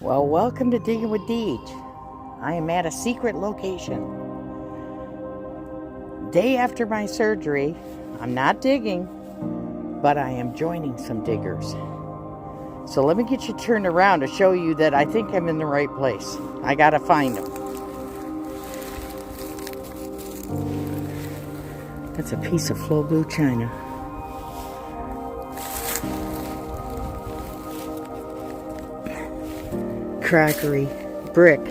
Well, welcome to Digging with Deej. I am at a secret location. Day after my surgery, I'm not digging, but I am joining some diggers. So let me get you turned around to show you that I think I'm in the right place. I gotta find them. That's a piece of flow blue china. Crackery brick.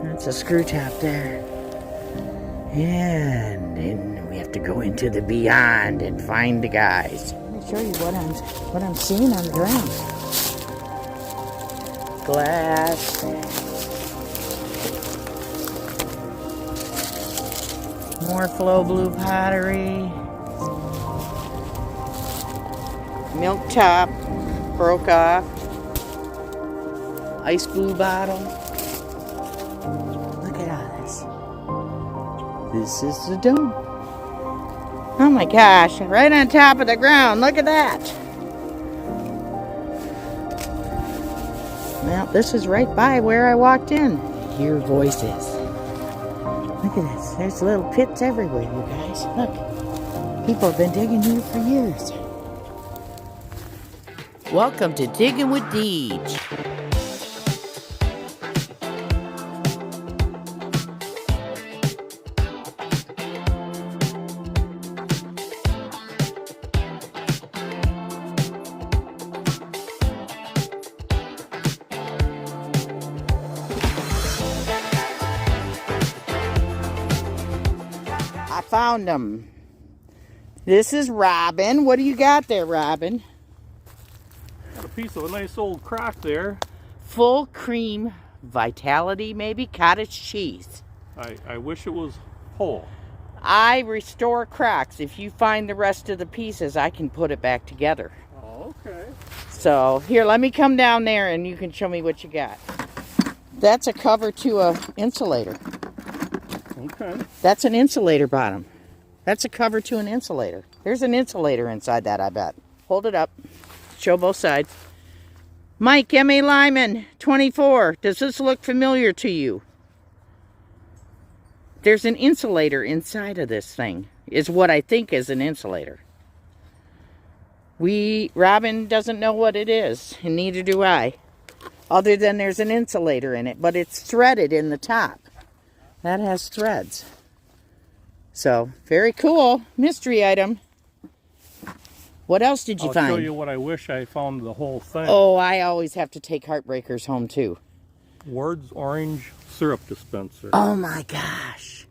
That's a screw top there. And then we have to go into the beyond and find the guys. Let me show you what I'm seeing on the ground. Glass. More flow blue pottery. Milk top. Broke off. Ice blue bottle. Look at all this. This is the dome. Oh my gosh, right on top of the ground. Look at that. Well, this is right by where I walked in. Hear voices. Look at this. There's little pits everywhere, you guys. Look. People have been digging here for years. Welcome to Digging with Deej. I found them. This is Robin. What do you got there, Robin? Got a piece of a nice old crock there. Full cream vitality, maybe cottage cheese. I wish it was whole. I restore cracks. If you find the rest of the pieces, I can put it back together. Oh, okay. So here, let me come down there and you can show me what you got. That's a cover to a insulator. Okay. That's an insulator bottom. That's a cover to an insulator. There's an insulator inside that, I bet. Hold it up. Show both sides. Mike, M.A. Lyman, 24. Does this look familiar to you? There's an insulator inside of this thing, is what I think is an insulator. Robin doesn't know what it is, and neither do I. Other than there's an insulator in it, but it's threaded in the top. That has threads. So, very cool. Mystery item. What else did you find? I'll show you what I wish I found the whole thing. Oh, I always have to take heartbreakers home too. Ward's orange syrup dispenser. Oh my gosh.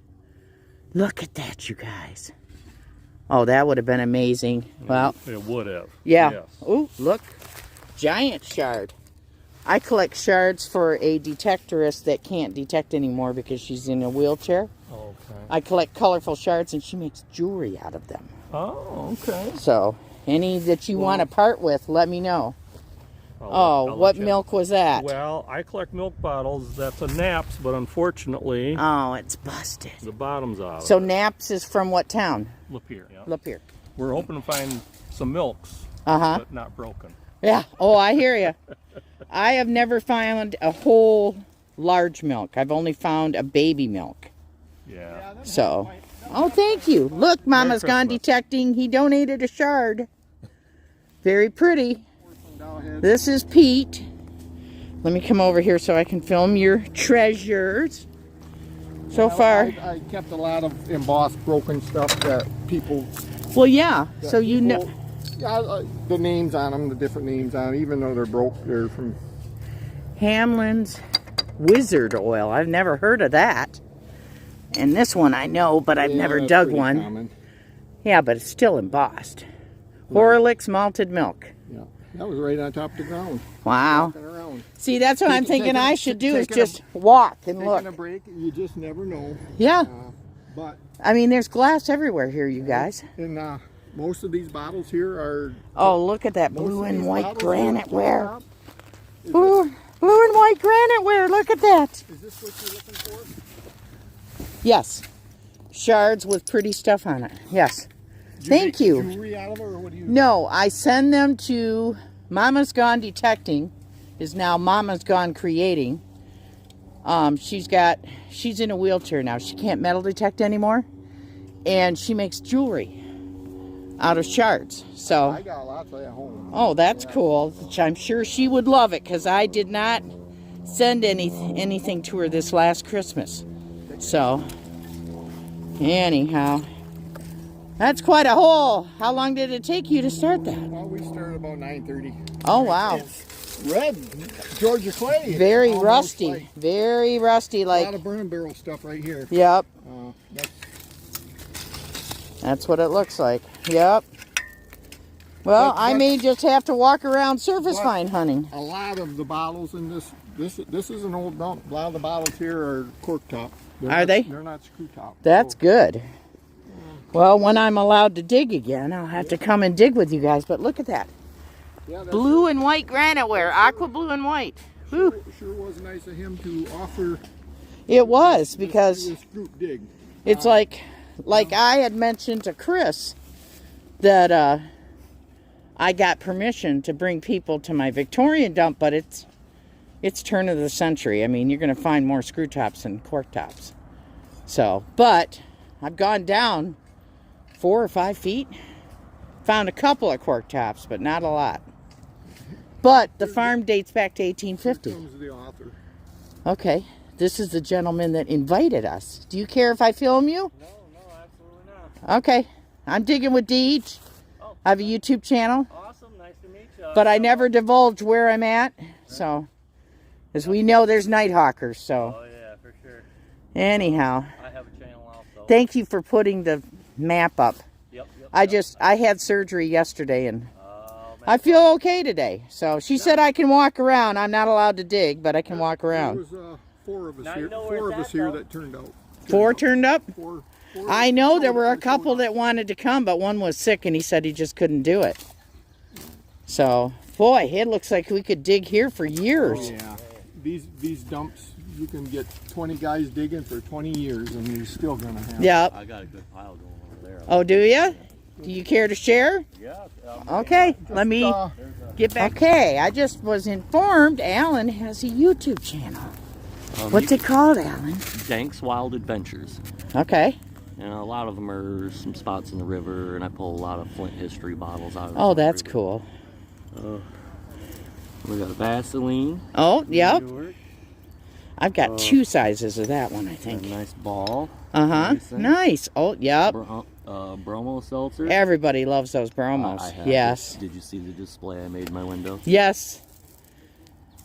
Look at that, you guys. Oh, that would have been amazing. Well, it would have. Yeah. Yes. Oh, look. Giant shard. I collect shards for a detectorist that can't detect anymore because she's in a wheelchair. Okay. I collect colorful shards and she makes jewelry out of them. Oh, okay. So, any that you want to part with, let me know. I'll what milk was that? Well, I collect milk bottles. That's a Naps, but unfortunately... Oh, it's busted. The bottom's out. So Naps is from what town? Lapeer. Yeah. Lapeer. We're hoping to find some milks, but not broken. Yeah. Oh, I hear you. I have never found a whole large milk. I've only found a baby milk. Yeah. So, oh, thank you. Look, Mama's gone detecting. He donated a shard. Very pretty. This is Pete. Let me come over here so I can film your treasures. So far, I kept a lot of embossed broken stuff that people... Well, yeah. So you know... Yeah, the names on them, the different names on them, even though they're broke, they're from... Hamlin's Wizard Oil. I've never heard of that. And this one I know, but I've never dug one. Common. Yeah, but it's still embossed. Horlick's malted milk. Yeah, that was right on top of the ground. Wow. See, that's what I'm thinking I should do is just walk and look. Taking a break, you just never know. Yeah. But I mean, there's glass everywhere here, you guys. And most of these bottles here are... Oh, look at that blue and white granite ware. Blue and white granite ware. Look at that. Is this what you're looking for? Yes. Shards with pretty stuff on it. Yes. Thank you. Jewelry out of it, or what do you... No, I send them to Mama's Gone Detecting is now Mama's Gone Creating. She's in a wheelchair now. She can't metal detect anymore. And she makes jewelry out of shards. So I got lots at home. oh, that's cool. Which I'm sure she would love it, because I did not send anything to her this last Christmas. So anyhow, that's quite a hole. How long did it take you to start that? Well, we started about 9:30. Oh, wow. It's red, Georgia clay. Very Almost rusty. like Very rusty. a lot Like, of burn barrel stuff right here. yep. That's That's what it looks like. Yep. Well, I may just have to walk around surface But- vine hunting. a lot of the bottles in this is an old dump. A lot of the bottles here are cork top. Are they? They're not screw top. That's So, good. Well, when I'm allowed to dig again, I'll have to come and dig with you guys. But look at that. yeah, that's Blue and white granite ware. Aqua blue and white. Whew. sure was nice of him to offer. It was, because this group dig. it's like I had mentioned to Chris that I got permission to bring people to my Victorian dump, but it's turn of the century. I mean, you're going to find more screw tops than cork tops. So, but I've gone down 4 or 5 feet, found a couple of cork tops, but not a lot. But the farm dates back to 1850. Here comes the author. Okay, this is the gentleman that invited us. Do you care if I film you? No, absolutely not. Okay, I'm digging with Deej. Oh. I have a YouTube channel, Awesome, nice to meet you. but I never divulge where I'm at. So, as we know, there's nighthawkers. So, Oh yeah, for sure. anyhow, I have a channel also. thank you for putting the map up. Yep. I had surgery yesterday, and Oh, man. I feel okay today. So she said I can walk around. I'm not allowed to dig, but I can walk There around. was 4 of us Now here. you know where 4 of it's us at, here though. that turned out. 4 turned up? Four I know there four were a that couple showed up. that wanted to come, but one was sick and he said he just couldn't do it. So, boy, it looks like we could dig here for years. Oh, yeah. These dumps, you can get 20 guys digging for 20 years and you're still going to have. Yep. I got a good pile going over there. Oh, do you? Do you care to share? Yeah. Okay, let me uh, get back. Okay, I just was informed Alan has a YouTube channel. What's it called, Alan? Dank's Wild Adventures. Okay. And a lot of them are some spots in the river, and I pull a lot of Flint history bottles out of the Oh, Flint that's River. cool. We got Vaseline. Oh, yep. New York. I've got 2 sizes of that one, I A think. nice ball. Uh-huh. Racing. Nice. Oh, yep. Bromo seltzer. Everybody loves those bromos. I have Yes. Did you see the display I made in my window? Yes.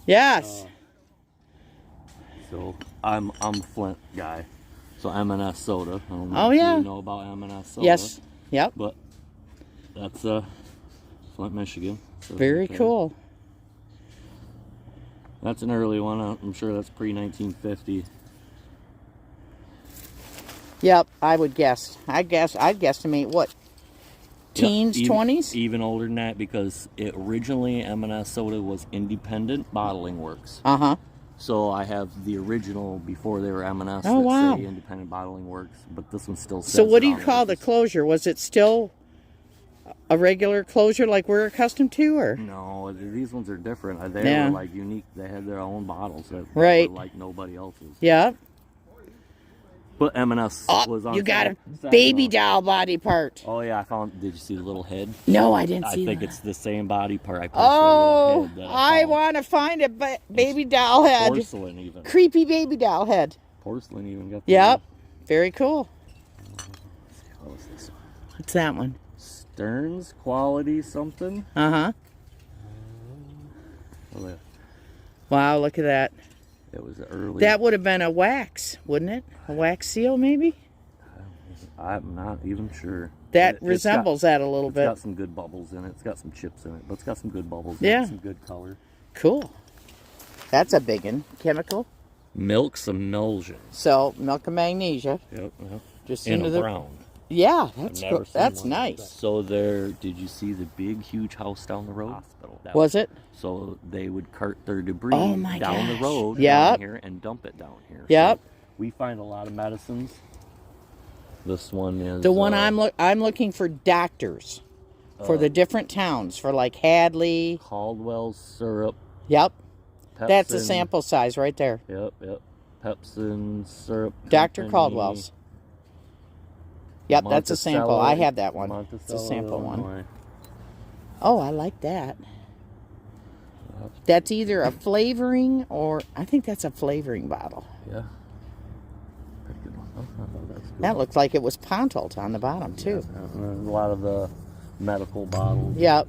Yes. So I'm Flint guy. So M&S soda. I don't know Oh, if yeah. you know about M&S soda. Yes. Yep. But that's Flint, Michigan. So Very okay. cool. That's an early one. I'm sure that's pre-1950. Yep, I would guess. I'd guesstimate what? Teens, Yep, 20s? Even older than that, because originally M&S soda was Independent Bottling Works. Uh-huh. So I have the original before they were M&S Oh, that wow. say Independent Bottling Works, but this one still says So what do it you on call there. the closure? Was it still a regular closure like we're accustomed to, or? No, these ones are different. They Yeah. were like unique. They had their own bottles that Right. were like nobody else's. Yep. But M&S was Oh, on you got a sale. baby doll body part. Oh yeah, I found. Did you see the little head? No, I didn't I see think that. it's the same body part. I Oh, posted a little head that I found. want to find a baby doll head. Porcelain even. Creepy baby doll head. Porcelain even got. The Yep. Very cool. What was this one? What's that one? Stearns Quality something. Uh-huh. Oh, yeah. Wow, look at that. It was early. That would have been a wax, wouldn't it? A wax seal, maybe? I'm not even sure. That It's resembles that a little It's got bit. some good bubbles in it. It's got some chips in it, but it's got some good bubbles. Yeah. In it. Some good color. Cool. That's a big one. Chemical. Milk's emulsion. So, milk and magnesia. Yep. Just In into a the... brown. Yeah, that's never cool. seen That's one like nice. So there, did you see the big, huge house down the road? Hospital. Was it? So they would cart their debris Oh my down the gosh. road Yep. down here and dump it down here. Yep. So we find a lot of medicines. This one is The one I'm looking for doctors. for the different towns, for like Hadley. Caldwell syrup. Yep. That's a Pepsin. sample size right there. Yep. Pepsin syrup. Dr. Company. Caldwell's. Yep, that's a sample. I have that one. Monticello, It's a sample one. Illinois. Oh, I like that. That's either a flavoring or I think that's a flavoring bottle. Yeah. Pretty good one. Oh, I thought that was good. That looked like it was Pontolt on the bottom too. Yeah, and a lot of the medical bottles. Yep.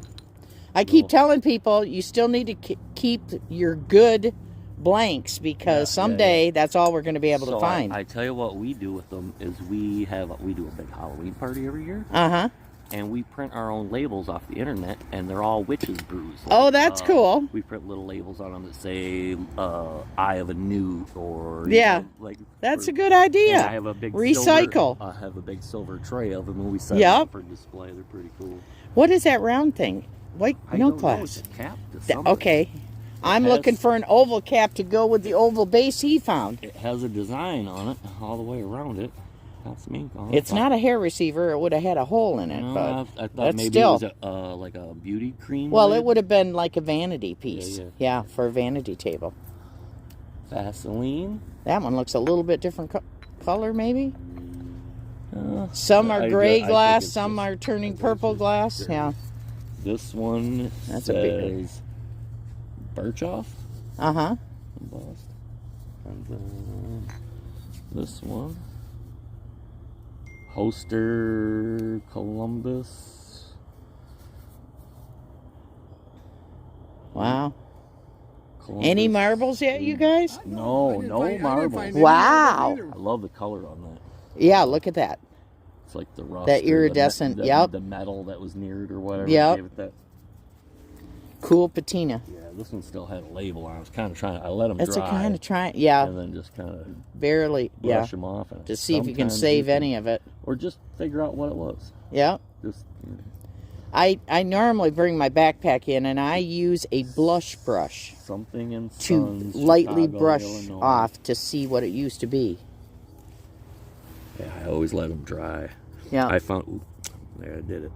I keep telling people you still need to keep your good blanks because someday that's all we're going to be able to find. I tell you what we do with them is we do a big Halloween party every year. Uh-huh. And we print our own labels off the internet, and they're all witches' brews. Oh, that's cool. We print little labels on them that say "Eye of a Newt" or that's a good idea. I have a big recycle. I have a big silver tray of them, and we set them up for display. They're pretty cool. What is that round thing? White milk glass. glass. It's a cap to something. Okay. I'm looking for an oval cap to go with the oval base he found. It has a design on it all the way around it. That's me. It's not a hair receiver. It would have had a hole in it. No, but I thought maybe still, it was like a beauty cream. Well, lid. it would have been like a vanity piece. Yeah. For a vanity table. Vaseline. That one looks a little bit different color, maybe. Some are gray glass. Some are turning purple glass. Yeah. This one says birch off. Uh-huh. Embossed. And then this one. Hoster Columbus. Wow. Columbus. Any marbles yet, you guys? No marbles. Wow. I love the color on that. Yeah, look at that. It's like the rust. That iridescent, the metal that was near it or whatever. Yep. Gave it that. Cool patina. Yeah, this one still had a label on it. I was kind of trying. I let them That's dry. a kind of try. Yeah. And then just kind of barely. brush them off. And to see if you can save any of it. Or just figure out what it was. Yeah. Just. I normally bring my backpack in and I use a blush brush Something in to lightly Chicago, brush Illinois. off to see what it used to be. Yeah, I always let them dry. Yeah. I found. There, I did it.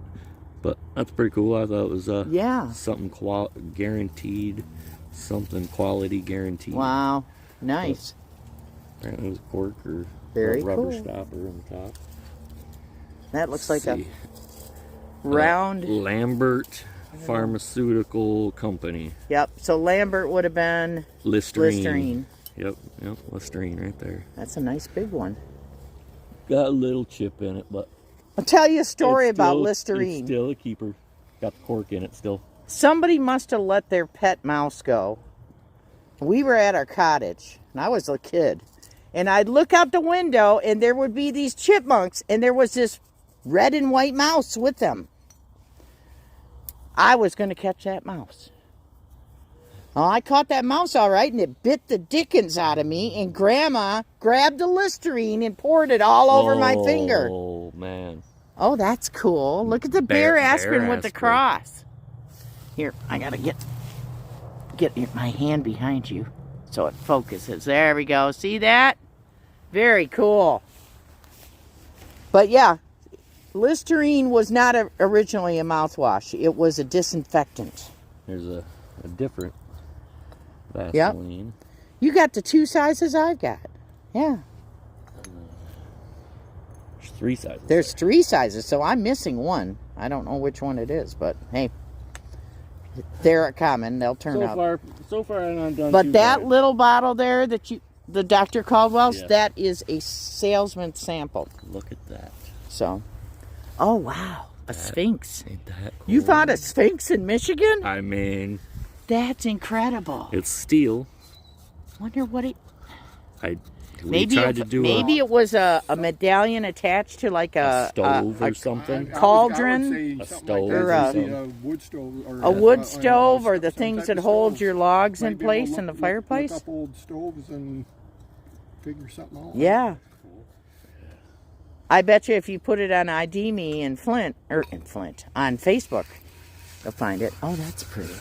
But that's pretty cool. I thought it was something guaranteed, something quality guaranteed. Wow, nice. Apparently it was cork or very rubber cool. stopper on top. That looks like a round. Lambert Pharmaceutical Company. Yep. So Lambert would have been Listerine. Yep, Listerine right there. That's a nice big one. Got a little chip in it, but I'll tell you a story about still, Listerine. It's still a keeper. Got the cork in it still. Somebody must have let their pet mouse go. We were at our cottage, and I was a kid. And I'd look out the window, and there would be these chipmunks, and there was this red and white mouse with them. I was going to catch that mouse. Oh, I caught that mouse all right, and it bit the dickens out of me, and Grandma grabbed the Listerine and poured it all over my finger. Oh, man. Oh, that's cool. Look at the bear aspirin with the cross. Here, I got to get my hand behind you so it focuses. There we go. See that? Very cool. But yeah, Listerine was not originally a mouthwash. It was a disinfectant. There's a different Vaseline. Yep. You got the 2 sizes I've got. Yeah. There's 3 sizes. There's 3 sizes, so I'm missing one. I don't know which one it is, but hey, they're common. They'll turn out. So far, I'm not done. But that little bottle there the Dr. Caldwell's, Yeah. that is a salesman sample. Look at that. So, oh wow, a Sphinx. Ain't that cool? You found a Sphinx in Michigan? I mean, That's incredible. it's steel. Wonder what it. Maybe it was a medallion attached to like a stove or something. Cauldron, a stove or a wood stove, or a wood stove, or the some things type that of hold stove. your logs in Might be able to place in the look fireplace. up old stoves and figure something out. Yeah. I bet you if you put it on ID Me in Flint, on Facebook, you'll find it. Oh, that's pretty.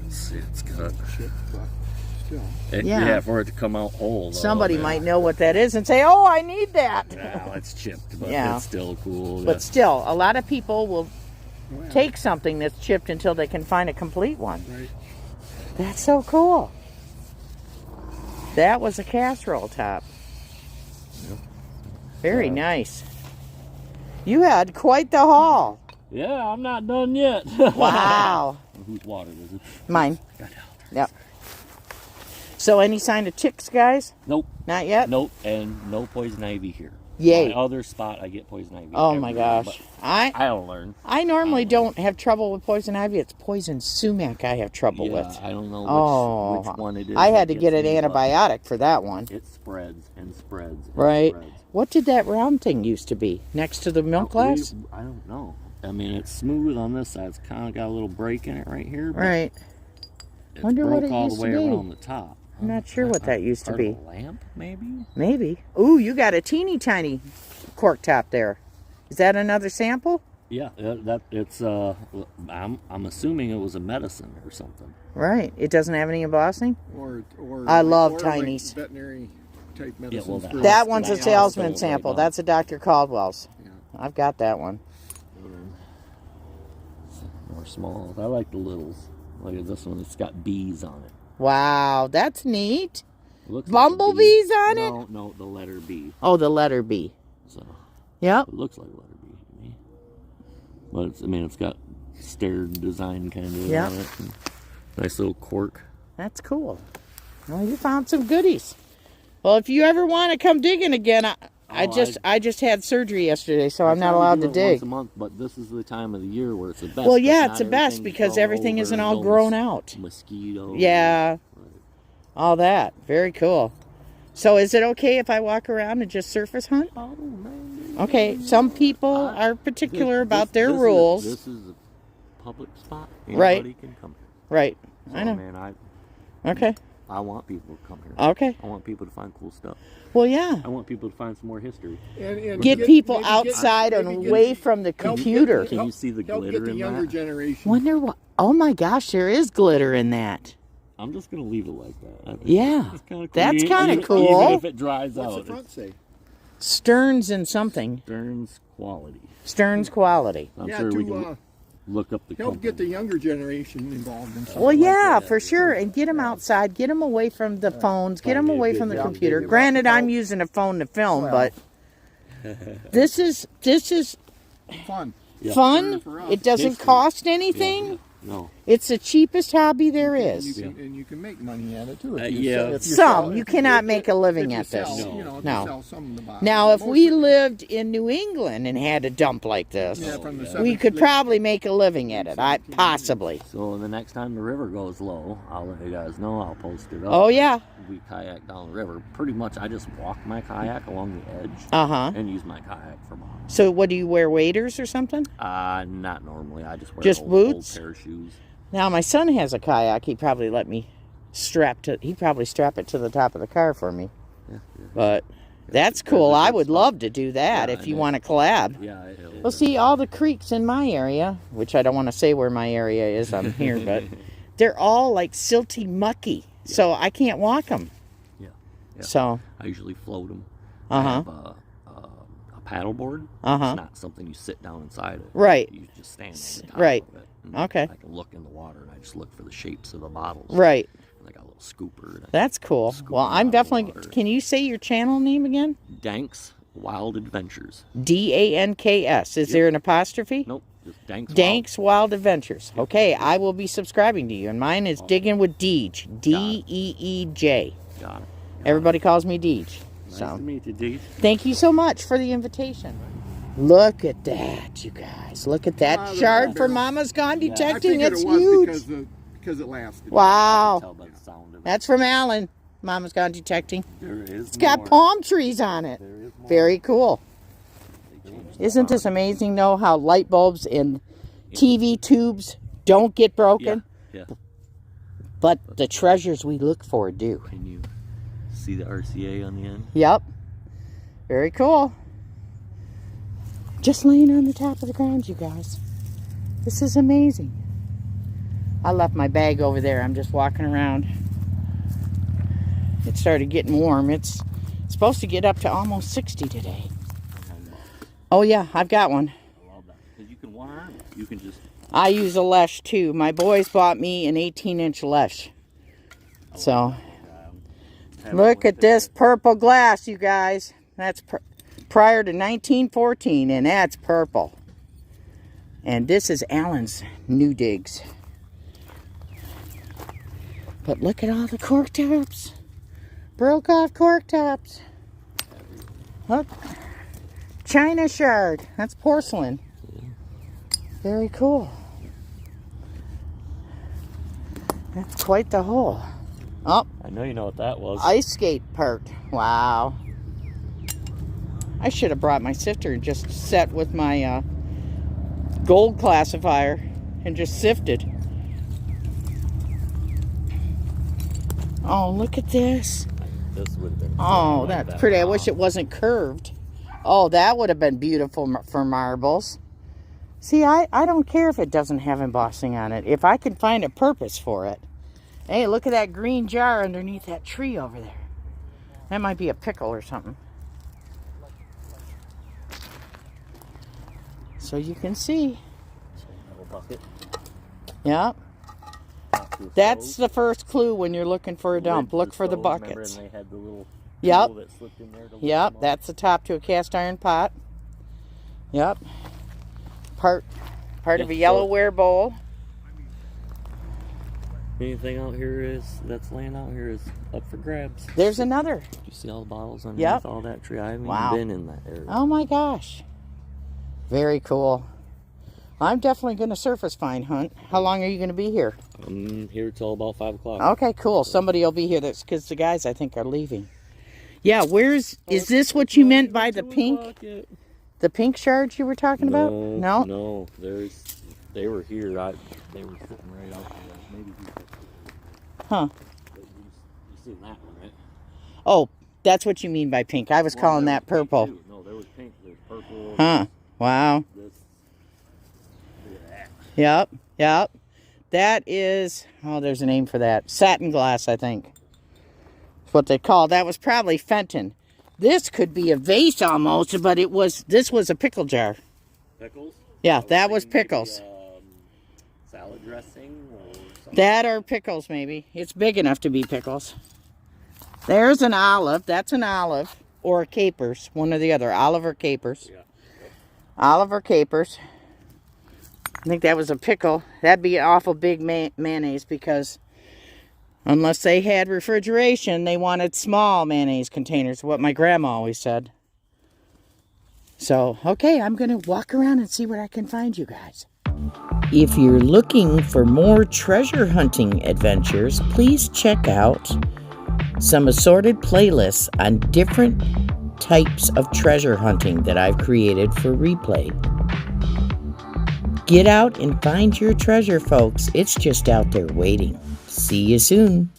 Let's see, it's got. Shit, but Yeah. For it to come out whole. Though, Somebody might know what that is and say, "Oh, I need that." Well, it's chipped, but Yeah. it's still cool. But still, a lot of people will take something that's chipped until they can find a complete one. Right. That's so cool. That was a casserole top. Very nice. You had quite the haul. Yeah, I'm not done yet. Wow. Whose water is it? Mine. Yep. So any sign of ticks, guys? Nope. Not yet? Nope. And no poison ivy here. Yay. My other spot, I get poison ivy. Oh my everywhere, gosh. but I don't learn. I normally don't have trouble with poison ivy. It's poison sumac I have trouble with. I don't know which one it is. I had to that get an gets me, antibiotic for that one. It spreads and spreads and Right. spreads. What did that round thing used to be? Next to the milk glass? I don't know. I mean, it's smooth on this side. It's kind of got a little break in it right here. But Right. It's Wonder what broke it all used the to way be. around the top. I'm not sure what that used to Part be. of a lamp, maybe? Maybe. Ooh, you got a teeny tiny cork top there. Is that another sample? Yeah, it's I'm assuming it was a medicine or something. Right. It doesn't have any embossing? Or I love or tinies. Like veterinary type well, medicines. that- for- That one's a That's salesman right sample. now. That's a Dr. Caldwell's. Yeah. I've got that one. More small. I like the littles. Look at this one. It's got bees on it. Wow, that's neat. It looks Bumblebees like a bee. on it? No, the letter B. Oh, the letter B. So Yep. it looks like a letter B to me. But it's got stair design kind of Yep. on it. And nice little cork. That's cool. Well, you found some goodies. Well, if you ever want to come digging again, I just had surgery yesterday, so I'm not allowed to Once dig. a month, but this is the time of the year where it's the best. Well, 'cause yeah, not it's the best everything's because grown everything over, isn't all no grown out. Mosquitoes. Yeah. All that. Very cool. So is it okay if I walk around and just surface hunt? Oh, man. Okay, some people are particular about their rules. This is a public spot. Right. Anybody can come here. Right. So, I know. Man, Okay. I want people to come here. Okay. I want people to find cool stuff. Well, yeah. I want people to find some more history. And Get people maybe get- outside maybe and get- away from the help get- computer. Can you see the help glitter get the in younger that? generation. Wonder what? Oh my gosh, there is glitter in that. I'm just going to leave it like that. I think Yeah. it's kinda cool. That's Even- kinda even- cool. Even if it dries What's out. the front say? Stearns and something. Stearns quality. Stearns quality. I'm Yeah, sure we to can look up the help company. get the younger generation involved in something Well, like yeah, that. for sure. And get them outside. Get them away from the phones. Get them Find me a away good from the job. computer. Get 'em Granted, out. I'm using a phone to film, Well. but this is Fun. Yeah. fun. For us. It doesn't History. cost anything. No. It's the cheapest hobby there And you is. and you can make money at it too. Yeah. If you Some. sell- You if cannot make a living if at you this. sell, you know, if No. you sell some of the bottles. Now, if Most we of- lived in New England and had a dump like this, yeah, from the we seventh- could probably make a living at it. Possibly. So the next time the river goes low, I'll let you guys know. I'll post it up. Oh, yeah. We kayak down the river. Pretty much, I just walk my kayak along the edge Uh-huh. and use my kayak for mom. So what do you wear, waders or something? Not normally. I just wear Just old boots? pair of shoes. Now, my son has a kayak. He'd probably let me he'd probably strap it to the top of the car for me. Yeah. But that's cool. I would love to do that Yeah, if you and want to collab. Yeah. Well, see, all the creeks in my area, which I don't want to say where my area is on here, but they're all like silty, mucky. So I can't walk them. Yeah. So, I usually float them. Uh-huh. I have a paddle board. Uh-huh. It's not something you sit down inside it. Right. You just stand on the top Right. of it. And Okay. I can look in the water and I just look for the shapes of the bottles. right. And I got a little scooper. And That's cool. Scoop Well, them out I'm of the definitely. water. Can you say your channel name again? Dank's Wild Adventures. DANKS. Is there an apostrophe? Nope. Just Dank's. Dank's Wild Adventures. Okay, I will be subscribing to you. And mine is Digging with Deej. Deej. Wild. Got it. Everybody calls me Deej. Nice So, to meet you, Deej. thank you so much for the invitation. Look at that, you guys. Look at that Ah, shard that's for big. Mama's Gone I Detecting. figured It's it was huge. because it lasted. Wow. Tell by the sound of it. That's from Alan. Mama's Gone Detecting. There is It's got palm trees on it. There is more. Very cool. Isn't this amazing, though, how light bulbs and TV tubes don't get broken, Yeah. but the treasures we look for do. Can you see the RCA on the end? Yep. Very cool. Just laying on the top of the ground, you guys. This is amazing. I left my bag over there. I'm just walking around. It started getting warm. It's supposed to get up to almost 60 today. Oh yeah, I've got one. I love that. Because you can one arm it. You can just... I use a leash too. My boys bought me an 18-inch leash. So, look at this purple glass, you guys. That's prior to 1914, and that's purple. And this is Alan's new digs. But look at all the cork tops. Broke off cork tops. Look. China shard. That's porcelain. Very cool. That's quite the hole. Oh. I know you know what that was. Ice skate part. Wow. I should have brought my sifter and just set with my gold classifier and just sifted. Oh, look at this. This would have been... Oh, that's pretty. I wish it wasn't curved. Oh, that would have been beautiful for marbles. See, I don't care if it doesn't have embossing on it. If I can find a purpose for it. Hey, look at that green jar underneath that tree over there. That might be a pickle or something. So you can see. Yep. That's the first clue when you're looking for a dump. Look for the buckets. Remember, and they had the little yep. that slipped in there to yep, that's the top to a cast iron pot. Yep. Part of a Yellowware bowl. Anything out here that's laying out here is up for grabs. There's another. You see all the bottles underneath all that tree? I haven't even been in that area. Oh my gosh. Very cool. I'm definitely going to surface find hunt. How long are you going to be here? I'm here till about 5 o'clock. Okay, cool. Somebody will be here. That's because the guys, I think, are leaving. Yeah, is this what you meant by the pink? The pink shards you were talking about? No? No, they were here. They were sitting right out there. Maybe huh. You seen that one, right? Oh, that's what you mean by pink. I was calling that purple. No, there was pink. There's purple. Huh. Wow. Yep, yep. That is, oh, there's a name for that. Satin glass, I think. That's what they call. That was probably Fenton. This could be a vase almost, but this was a pickle jar. Pickles? Yeah, that was pickles. Maybe, salad dressing or something. That or pickles, maybe. It's big enough to be pickles. There's an olive. That's an olive. Or capers. One or the other. Olive or capers. Yeah. Yep. Olive or capers. I think that was a pickle. That'd be an awful big mayonnaise because unless they had refrigeration, they wanted small mayonnaise containers, what my grandma always said. So, okay, I'm going to walk around and see what I can find, you guys. If you're looking for more treasure hunting adventures, please check out some assorted playlists on different types of treasure hunting that I've created for replay. Get out and find your treasure, folks. It's just out there waiting. See you soon.